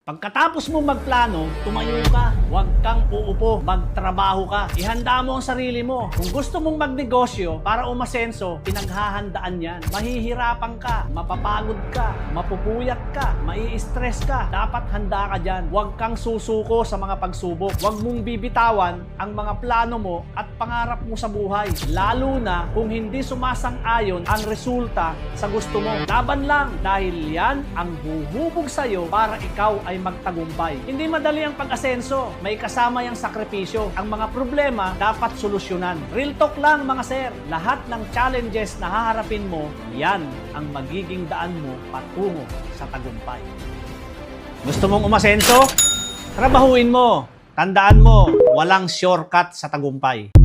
Pagkatapos mo magplano, tumayo ka. Huwag kang uupo, magtrabaho ka. Ihanda mo ang sarili mo. Kung gusto mong magnegosyo para umasenso, pinaghahandaan yan. Mahihirapan ka, mapapagod ka, mapupuyat ka, mai-stress ka. Dapat handa ka dyan. Huwag kang susuko sa mga pagsubok. Huwag mong bibitawan ang mga plano mo at pangarap mo sa buhay. Lalo na kung hindi sumasang-ayon ang resulta sa gusto mo. Laban lang dahil yan ang huhubog sa'yo para ikaw ay magtagumpay. Hindi madali ang pag-asenso. May kasama yung sakripisyo. Ang mga problema dapat solusyonan. Real talk lang mga sir. Lahat ng challenges na haharapin mo, yan ang magiging daan mo patungo sa tagumpay. Gusto mong umasenso? Trabahuin mo. Tandaan mo, walang shortcut sa tagumpay.